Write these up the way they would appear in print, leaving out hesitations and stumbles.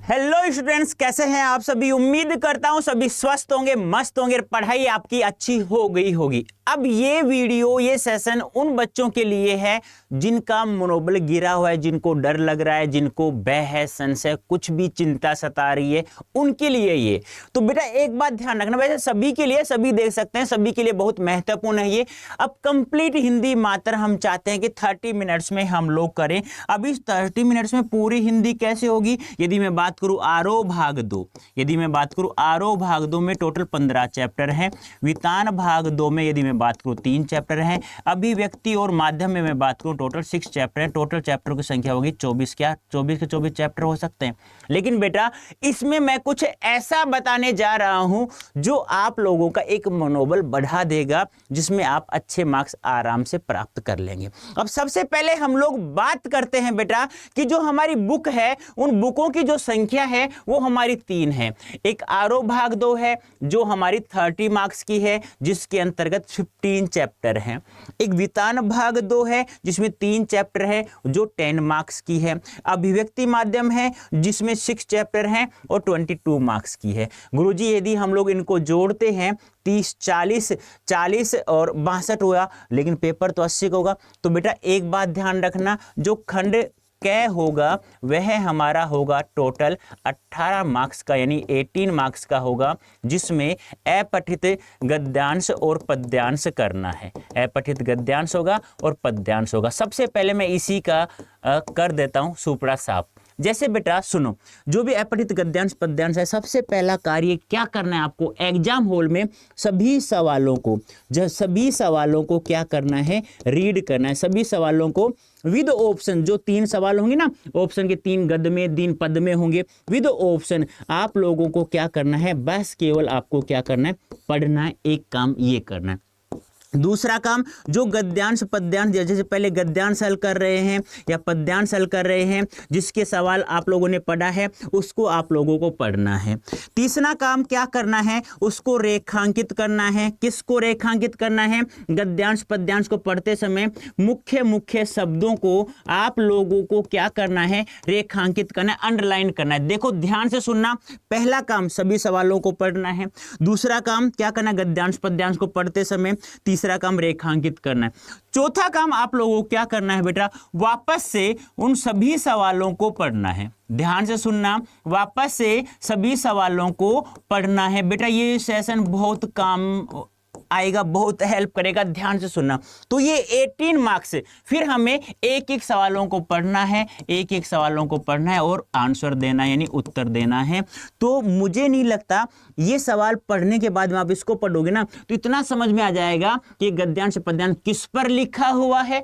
Hello students, कैसे हैं आप सभी। उम्मीद करता हूं सभी स्वस्थ होंगे, मस्त होंगे, पढ़ाई आपकी अच्छी हो गई होगी। अब ये वीडियो, ये सेशन उन बच्चों के लिए है जिनका मनोबल गिरा हुआ है, जिनको डर लग रहा है, जिनको भय है, संशय, कुछ भी चिंता सता रही है, उनके लिए ये। तो बेटा एक बात ध्यान रखना, वैसे सभी के लिए, सभी देख सकते हैं, सभी के लिए बहुत महत्वपूर्ण है ये। अब कंप्लीट हिंदी मात्र हम चाहते हैं कि 30 मिनट्स में हम लोग करें। अब इस 30 मिनट्स में पूरी हिंदी कैसे होगी? यदि मैं बात करूं आरोह भाग 2, यदि मैं बात करूं आरोह भाग 2 में टोटल 15 चैप्टर हैं। वितान भाग 2 में यदि मैं बात करूं 3 चैप्टर हैं। अभिव्यक्ति और माध्यम में मैं बात करूं टोटल 6 चैप्टर हैं। टोटल चैप्टर की संख्या होगी 24। क्या 24 के 24 चैप्टर हो सकते हैं? लेकिन बेटा इसमें मैं कुछ ऐसा बताने जा रहा हूं जो आप लोगों का एक मनोबल बढ़ा देगा, जिसमें आप अच्छे मार्क्स आराम से प्राप्त कर लेंगे। अब सबसे पहले हम लोग बात करते हैं बेटा कि जो हमारी बुक है, उन बुकों की जो संख्या है वो हमारी 3 है। एक आरोह भाग 2 है जो हमारी 30 मार्क्स की है, जिसके अंतर्गत 15 चैप्टर हैं। एक वितान भाग 2 है जिसमें 3 चैप्टर है जो 10 मार्क्स की है। अभिव्यक्ति माध्यम है जिसमें 6 चैप्टर हैं और 22 मार्क्स की है। गुरुजी यदि हम लोग इनको जोड़ते हैं 30, 40 और 62 हुआ, लेकिन पेपर तो 80 का होगा। तो बेटा एक बात ध्यान रखना, जो खंड कै होगा वह हमारा होगा टोटल 18 मार्क्स का, यानी 18 मार्क्स का होगा, जिसमें अपठित गद्यांश और पद्यांश करना है। अपठित गद्यांश होगा और पद्यांश होगा। सबसे पहले मैं इसी का कर देता हूं सुपड़ा साफ। जैसे बेटा सुनो, जो भी अपठित गद्यांश पद्यांश है, सबसे पहला कार्य क्या करना है आपको एग्जाम हॉल में सभी सवालों को क्या करना है, रीड करना है। सभी सवालों को विद ऑप्शन, जो 3 सवाल होंगे ना, ऑप्शन के 3 गद्य में 3 पद में होंगे, विद ऑप्शन आप लोगों को क्या करना है, बस केवल आपको क्या करना है, पढ़ना है। एक काम ये करना है। दूसरा काम, जो गद्यांश पद्यांश, जैसे पहले गद्यांश हल कर रहे हैं या पद्यांश हल कर रहे हैं, जिसके सवाल आप लोगों ने पढ़ा है उसको आप लोगों को पढ़ना है। तीसरा काम क्या करना है, उसको रेखांकित करना है। किसको रेखांकित करना है? गद्यांश पद्यांश को पढ़ते समय मुख्य मुख्य शब्दों को आप लोगों को क्या करना है, रेखांकित करना है, अंडरलाइन करना है। देखो ध्यान से सुनना, पहला काम सभी सवालों को पढ़ना है। दूसरा काम क्या करना है, गद्यांश पद्यांश को पढ़ते समय। तीसरा काम रेखांकित करना है। चौथा काम आप लोगों को क्या करना है बेटा, वापस से उन सभी सवालों को पढ़ना है। ध्यान से सुनना, वापस से सभी सवालों को पढ़ना है। बेटा ये सेशन बहुत काम आएगा, बहुत हेल्प करेगा। ध्यान से सुनना। तो ये 18 मार्क्स, फिर हमें एक एक सवालों को पढ़ना है, एक एक सवालों को पढ़ना है और आंसर देना यानी उत्तर देना है। तो मुझे नहीं लगता ये सवाल पढ़ने के बाद में आप इसको पढ़ोगे ना तो इतना समझ में आ जाएगा कि गद्यांश पद्यांश किस पर लिखा हुआ है।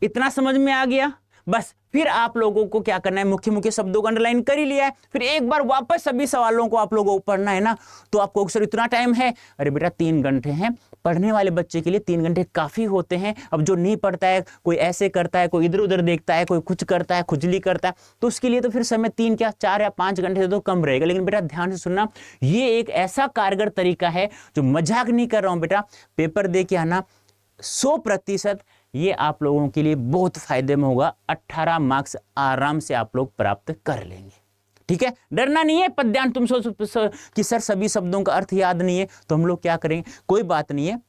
इतना समझ में आ गया? बस फिर आप लोगों को क्या करना है, मुख्य मुख्य शब्दों को अंडरलाइन कर ही लिया है, फिर एक बार वापस सभी सवालों को आप लोगों को पढ़ना है ना। तो आपको अक्सर इतना टाइम है, अरे बेटा 3 घंटे हैं। पढ़ने वाले बच्चे के लिए 3 घंटे काफ़ी होते हैं। अब जो नहीं पढ़ता है, कोई ऐसे करता है, कोई इधर उधर देखता है, कोई कुछ करता है, खुजली करता है, तो उसके लिए तो फिर समय 3 क्या 4 या 5 घंटे से तो कम रहेगा। लेकिन बेटा ध्यान से सुनना, ये एक ऐसा कारगर तरीका है, जो मजाक नहीं कर रहा हूँ बेटा। पेपर दे के आना 100% ये आप लोगों के लिए बहुत फायदे में होगा। 18 मार्क्स आराम से आप लोग प्राप्त कर लेंगे। ठीक है, डरना नहीं है। पद्यांश तुम सोच कि सर सभी शब्दों का अर्थ याद नहीं है, तो हम लोग क्या करेंगे, कोई बात नहीं है।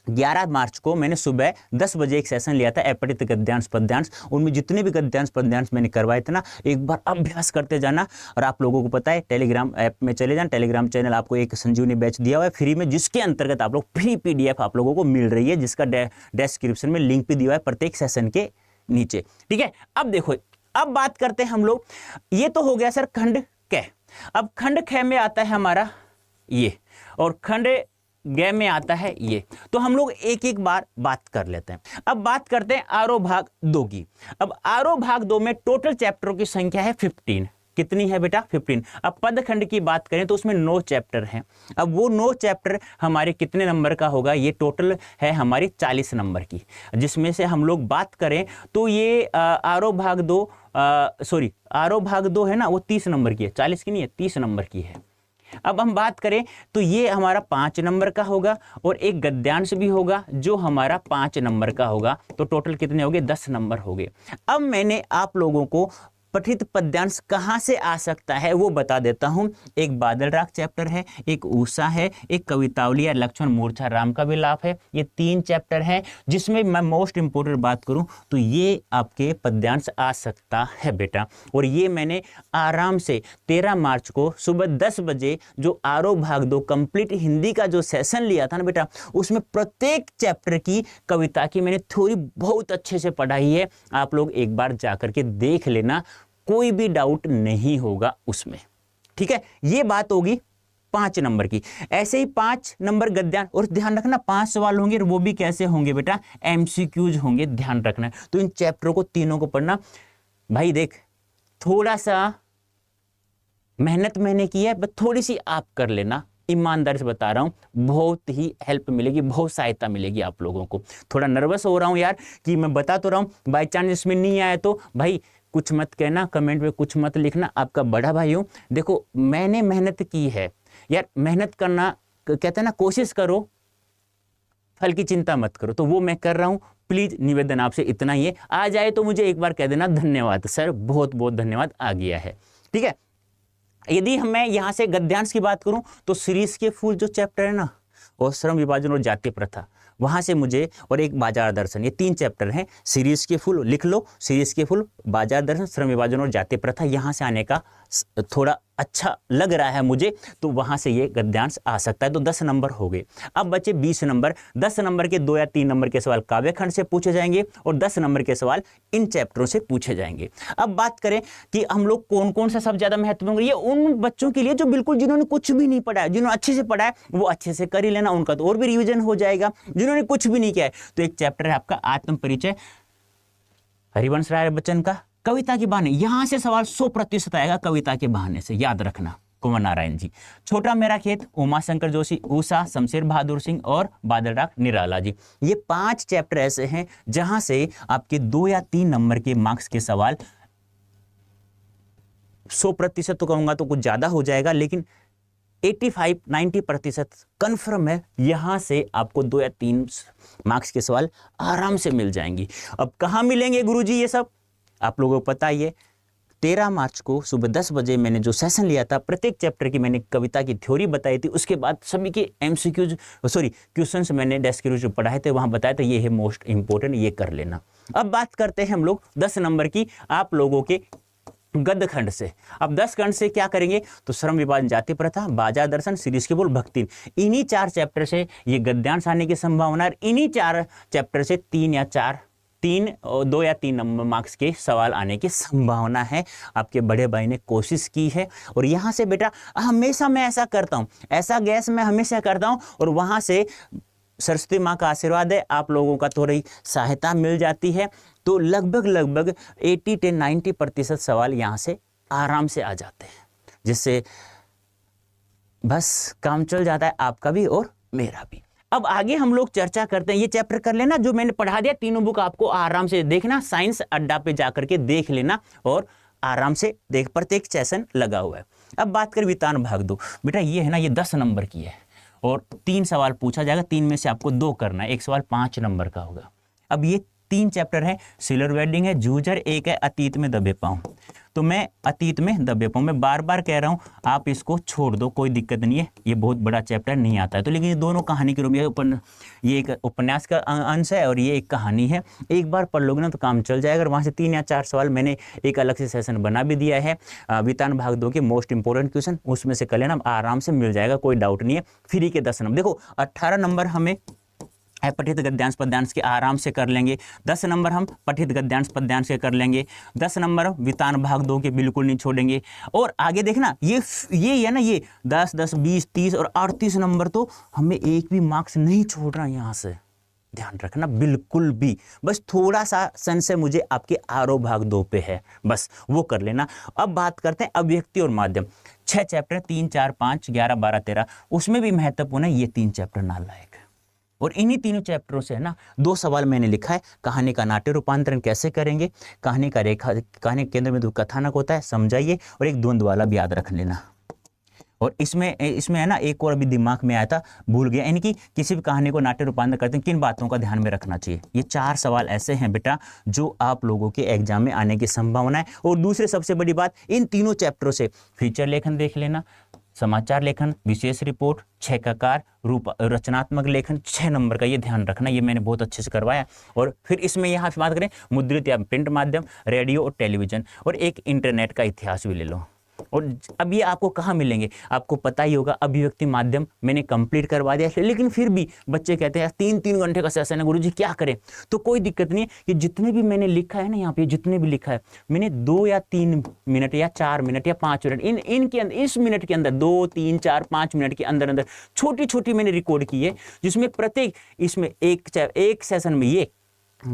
11 मार्च को मैंने सुबह 10 बजे एक सेशन लिया था अपठित गद्यांश पद्यांश। उनमें जितने भी गद्यांश पद्यांश मैंने करवाए थे ना, एक बार अभ्यास करते जाना। और आप लोगों को पता है, टेलीग्राम ऐप में चले जाना। टेलीग्राम चैनल आपको एक संजीवनी बैच दिया हुआ है फ्री में, जिसके अंतर्गत आप लोग फ्री PDF आप लोगों को मिल रही है, जिसका डिस्क्रिप्शन में लिंक भी दिया है प्रत्येक सेशन के नीचे। ठीक है, अब देखो, अब बात करते हैं हम लोग। ये तो हो गया सर खंड कै। अब खंड ख में आता है हमारा ये, और खंड ग में आता है ये। तो हम लोग एक एक बार बात कर लेते हैं। अब बात करते हैं आरोह भाग 2 की। अब आरोह भाग 2 में टोटल चैप्टरों की संख्या है 15। कितनी है बेटा? 15। अब पद खंड की बात करें तो उसमें 9 चैप्टर हैं। अब वो 9 चैप्टर हमारे कितने नंबर का होगा? ये टोटल है हमारी 40 नंबर की, जिसमें से हम लोग बात करें तो ये आरोह भाग 2 है ना, वो 30 नंबर की है, 40 की नहीं है, 30 नंबर की है। अब हम बात करें तो ये हमारा 5 नंबर का होगा, और एक गद्यांश भी होगा जो हमारा 5 नंबर का होगा। तो टोटल कितने हो गए? 10 नंबर हो गए। अब मैंने आप लोगों को पठित पद्यांश कहाँ से आ सकता है वो बता देता हूँ। एक बादल राग चैप्टर है, एक उषा है, एक कवितावली या लक्ष्मण मूर्छा राम का विलाप है। ये 3 चैप्टर हैं जिसमें मैं मोस्ट इंपोर्टेंट बात करूं तो ये आपके पद्यांश आ सकता है बेटा। और ये मैंने आराम से 13 मार्च को सुबह 10 बजे जो आरोह भाग 2 कंप्लीट हिंदी का जो सेशन लिया था ना बेटा, उसमें प्रत्येक चैप्टर की कविता की मैंने थ्योरी बहुत अच्छे से पढ़ाई है। आप लोग एक बार जाकर के देख लेना, कोई भी डाउट नहीं होगा उसमें। ठीक है, ये बात होगी 5 नंबर की। ऐसे ही 5 नंबर गद्यांश, और ध्यान रखना 5 सवाल होंगे, और वो भी कैसे होंगे बेटा, एमसीक्यूज होंगे, ध्यान रखना। तो इन चैप्टरों को तीनों को पढ़ना। भाई देख, थोड़ा सा मेहनत मैंने की है, बस थोड़ी सी आप कर लेना, ईमानदारी से बता रहा हूँ, बहुत ही हेल्प मिलेगी, बहुत सहायता मिलेगी आप लोगों को। थोड़ा नर्वस हो रहा हूँ यार कि मैं बता तो रहा हूँ, बाई चांस इसमें नहीं आया तो भाई कुछ मत कहना, कमेंट में कुछ मत लिखना, आपका बड़ा भाई हूँ। देखो मैंने मेहनत की है यार, मेहनत करना कहते हैं ना, कोशिश करो फल की चिंता मत करो, तो वो मैं कर रहा हूँ। प्लीज निवेदन आपसे इतना ही है, आ जाए तो मुझे एक बार कह देना धन्यवाद सर, बहुत बहुत धन्यवाद, आ गया है। ठीक है, यदि मैं यहाँ से गद्यांश की बात करूं तो शीरीष के फूल जो चैप्टर है ना, और श्रम विभाजन और जातीय प्रथा, वहां से मुझे, और एक बाजार दर्शन, ये 3 चैप्टर हैं। शीरीष के फूल लिख लो, शीरीष के फूल, बाजार दर्शन, श्रम विभाजन और जातीय प्रथा, यहाँ से आने का थोड़ा अच्छा लग रहा है मुझे, तो वहां से ये गद्यांश आ सकता है। तो 10 नंबर हो गए। अब बचे 20 नंबर। 10 नंबर के 2 या 3 नंबर के सवाल काव्य खंड से पूछे जाएंगे, और 10 नंबर के सवाल इन चैप्टरों से पूछे जाएंगे। अब बात करें कि हम लोग कौन कौन सा सब ज्यादा महत्वपूर्ण, ये उन बच्चों के लिए जो बिल्कुल जिन्होंने कुछ भी नहीं पढ़ा है, जिन्होंने अच्छे से पढ़ा है वो अच्छे से कर ही लेना, उनका तो और भी रिविजन हो जाएगा। जिन्होंने कुछ भी नहीं किया है, तो एक चैप्टर है आपका आत्म परिचय हरिवंश राय बच्चन का, कविता के बहाने, यहां से सवाल 100% आएगा कविता के बहाने से, याद रखना। कुंवर नारायण जी, छोटा मेरा खेत उमाशंकर जोशी, उषा शमशेर बहादुर सिंह, और बादल राग निराला जी। ये 5 चैप्टर ऐसे हैं जहां से आपके 2 या 3 नंबर के मार्क्स के सवाल 100% तो कहूंगा तो कुछ ज्यादा हो जाएगा, लेकिन 85-90% कन्फर्म है, यहां से आपको 2 या 3 मार्क्स के सवाल आराम से मिल जाएंगी। अब कहां मिलेंगे गुरुजी ये सब, आप लोगों को पता ही है। 13 मार्च को सुबह 10 बजे मैंने जो सेशन लिया था, प्रत्येक चैप्टर की मैंने कविता की थ्योरी बताई थी, उसके बाद सभी के क्वेश्चंस मैंने डेस्क जो पढ़ाए थे वहां बताया था, ये है मोस्ट इंपोर्टेंट, ये कर लेना। अब बात करते हैं हम लोग 10 नंबर की, आप लोगों के गद्य खंड से। अब 10 खंड से क्या करेंगे, तो श्रम विभाजन जाति प्रथा, बाजार दर्शन, शीरीष के बोल, भक्ति, इन्हीं 4 चैप्टर से ये गद्यांश आने की संभावना है। इन्हीं 4 चैप्टर से 2 या 3 नंबर मार्क्स के सवाल आने की संभावना है। आपके बड़े भाई ने कोशिश की है, और यहाँ से बेटा हमेशा मैं ऐसा करता हूँ, ऐसा गैस मैं हमेशा करता हूँ, और वहाँ से सरस्वती माँ का आशीर्वाद है, आप लोगों का थोड़ी सहायता मिल जाती है, तो लगभग 80-90% सवाल यहाँ से आराम से आ जाते हैं, जिससे बस काम चल जाता है आपका भी और मेरा भी। अब आगे हम लोग चर्चा करते हैं, ये चैप्टर कर लेना जो मैंने पढ़ा दिया, तीनों बुक आपको आराम से देखना, साइंस अड्डा पे जाकर के देख लेना, और आराम से देख, प्रत्येक सेशन लगा हुआ है। अब बात करें वितान भाग 2, बेटा ये है ना, ये 10 नंबर की है, और 3 सवाल पूछा जाएगा, 3 में से आपको 2 करना है, एक सवाल 5 नंबर का होगा। अब ये 3 चैप्टर है, सिलर वेडिंग है, जूझर, एक है अतीत में दबे पाऊं। तो मैं अतीत में दबे पाऊं, मैं बार बार कह रहा हूं, आप इसको छोड़ दो, कोई दिक्कत नहीं है, ये बहुत बड़ा चैप्टर नहीं आता है तो, लेकिन ये दोनों कहानी के रूप में, ये एक उपन्यास का अंश है और ये एक कहानी है, एक बार पढ़ लोगे ना तो काम चल जाएगा। और वहाँ से 3 या 4 सवाल मैंने एक अलग से सेशन बना भी दिया है, वितान भाग 2 के मोस्ट इंपोर्टेंट क्वेश्चन, उसमें से कर लेना, आराम से मिल जाएगा, कोई डाउट नहीं है। फ्री के 10 नंबर, देखो 18 नंबर हमें पठित गद्यांश पद्यांश के आराम से कर लेंगे, 10 नंबर हम पठित गद्यांश पद्यांश के कर लेंगे, 10 नंबर वितान भाग 2 के बिल्कुल नहीं छोड़ेंगे। और आगे देखना, ये है ना, ये 10, 10, 20, 30 और 38 नंबर तो हमें एक भी मार्क्स नहीं छोड़ना, यहाँ से ध्यान रखना बिल्कुल भी। बस थोड़ा सा संशय मुझे आपके आरोह भाग 2 पे है, बस वो कर लेना। अब बात करते हैं अभिव्यक्ति और माध्यम, 6 चैप्टर, 3, 4, 5, 11, 12, 13, उसमें भी महत्वपूर्ण है ये 3 चैप्टर नालायक। और इन्हीं तीनों चैप्टरों से है ना 2 सवाल मैंने लिखा है, कहानी का नाट्य रूपांतरण कैसे करेंगे, कहानी का कहानी के केंद्र में जो कथानक होता है समझाइए, और एक द्वंद्व वाला भी याद रख लेना। और इसमें इसमें है ना, एक और अभी दिमाग में आया था, भूल गया, यानी कि किसी भी कहानी को नाट्य रूपांतर करते हैं किन बातों का ध्यान में रखना चाहिए। ये 4 सवाल ऐसे हैं बेटा जो आप लोगों के एग्जाम में आने की संभावना है। और दूसरी सबसे बड़ी बात, इन तीनों चैप्टरों से फीचर लेखन देख लेना, समाचार लेखन, विशेष रिपोर्ट, 6 ककार, रूप रचनात्मक लेखन 6 नंबर का, ये ध्यान रखना, ये मैंने बहुत अच्छे से करवाया। और फिर इसमें यहाँ बात करें मुद्रित या प्रिंट माध्यम, रेडियो और टेलीविजन, और एक इंटरनेट का इतिहास भी ले लो। और अब ये आपको कहाँ मिलेंगे, आपको पता ही होगा, अभिव्यक्ति माध्यम मैंने कंप्लीट करवा दिया, लेकिन फिर भी बच्चे कहते हैं 3-3 घंटे का सेशन है गुरुजी क्या करें। तो कोई दिक्कत नहीं है, ये जितने भी मैंने लिखा है ना, यहाँ पे जितने भी लिखा है मैंने 2 या 3 मिनट या 4 मिनट या 5 मिनट इनके अंदर, इस मिनट के अंदर 2, 3, 4, 5 मिनट के अंदर अंदर छोटी छोटी मैंने रिकॉर्ड की है, जिसमें प्रत्येक इसमें एक सेशन में ये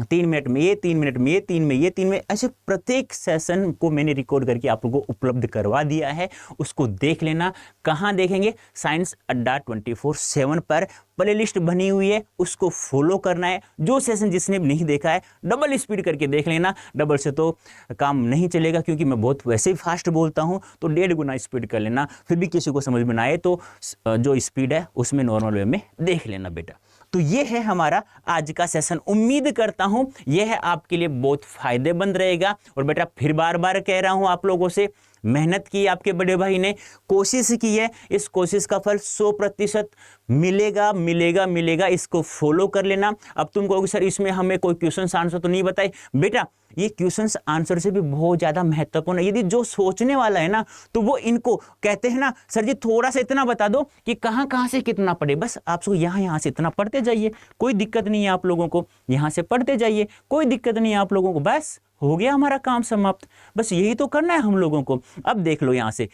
3 मिनट में, ये 3 मिनट में, ये 3 में, ये 3 में, ऐसे प्रत्येक सेशन को मैंने रिकॉर्ड करके आप लोगों को उपलब्ध करवा दिया है। उसको देख लेना। कहाँ देखेंगे? साइंस अड्डा 24/7 पर प्लेलिस्ट बनी हुई है, उसको फॉलो करना है। जो सेशन जिसने नहीं देखा है डबल स्पीड करके देख लेना। डबल से तो काम नहीं चलेगा, क्योंकि मैं बहुत वैसे ही फास्ट बोलता हूँ, तो 1.5 गुना स्पीड कर लेना। फिर भी किसी को समझ में ना आए तो जो स्पीड है उसमें नॉर्मल वे में देख लेना बेटा। तो ये है हमारा आज का सेशन। उम्मीद करता हूं यह है आपके लिए बहुत फायदेमंद रहेगा। और बेटा फिर बार बार कह रहा हूं आप लोगों से, मेहनत की आपके बड़े भाई ने, कोशिश की है, इस कोशिश का फल 100% मिलेगा मिलेगा मिलेगा। इसको फॉलो कर लेना। अब तुम कहोगे सर इसमें हमें कोई क्वेश्चन आंसर तो नहीं बताए। बेटा ये क्वेश्चन आंसर से भी बहुत ज़्यादा महत्वपूर्ण है। यदि जो सोचने वाला है ना, तो वो इनको कहते हैं ना, सर जी थोड़ा सा इतना बता दो कि कहाँ कहाँ से कितना पढ़े। बस आप यहाँ से इतना पढ़ते जाइए, कोई दिक्कत नहीं है आप लोगों को। यहाँ से पढ़ते जाइए, कोई दिक्कत नहीं है आप लोगों को। बस हो गया हमारा काम समाप्त। बस यही तो करना है हम लोगों को। अब देख लो यहाँ से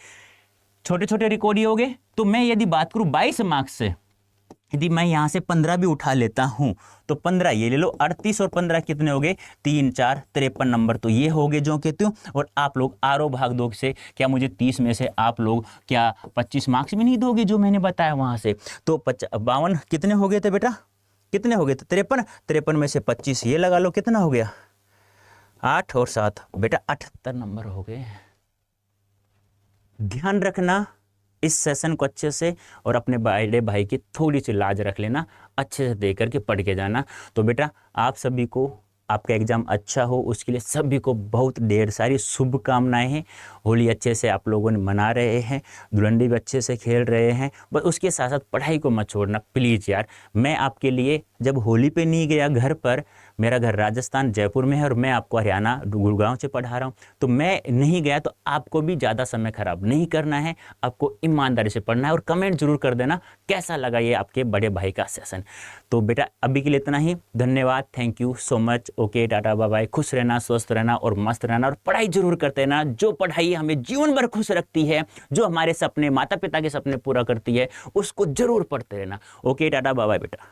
छोटे छोटे रिकॉर्ड ही हो गए। तो मैं यदि बात करूँ 22 मार्क्स से, यदि मैं यहाँ से 15 भी उठा लेता हूँ तो 15 ये ले लो, 38 और 15 कितने हो गए? 3, 4, 53 नंबर तो ये हो गए जो कहते हो। और आप लोग आरो भाग दो से क्या मुझे 30 में से आप लोग क्या 25 मार्क्स भी नहीं दोगे जो मैंने बताया वहाँ से? तो 52 कितने हो गए थे बेटा? कितने हो गए थे? 53 में से 25 ये लगा लो, कितना हो गया? 8 और 7 बेटा 78 नंबर हो गए। ध्यान रखना इस सेशन को अच्छे से, और अपने बड़े भाई की थोड़ी सी लाज रख लेना, अच्छे से देख करके पढ़ के जाना। तो बेटा आप सभी को आपका एग्ज़ाम अच्छा हो, उसके लिए सभी को बहुत ढेर सारी शुभकामनाएं हैं। होली अच्छे से आप लोगों ने मना रहे हैं, धुलंडी भी अच्छे से खेल रहे हैं, बस उसके साथ साथ पढ़ाई को मत छोड़ना प्लीज़ यार। मैं आपके लिए जब होली पे नहीं गया घर पर, मेरा घर राजस्थान जयपुर में है और मैं आपको हरियाणा गुड़गांव से पढ़ा रहा हूँ, तो मैं नहीं गया, तो आपको भी ज़्यादा समय खराब नहीं करना है, आपको ईमानदारी से पढ़ना है। और कमेंट जरूर कर देना कैसा लगा ये आपके बड़े भाई का सेशन। तो बेटा अभी के लिए इतना ही, धन्यवाद, thank you so much. Okay tata bye bye. खुश रहना, स्वस्थ रहना और मस्त रहना, और पढ़ाई जरूर करते रहना। जो पढ़ाई हमें जीवन भर खुश रखती है, जो हमारे सपने, माता पिता के सपने पूरा करती है, उसको जरूर पढ़ते रहना। ओके टाटा बाय बाय बेटा।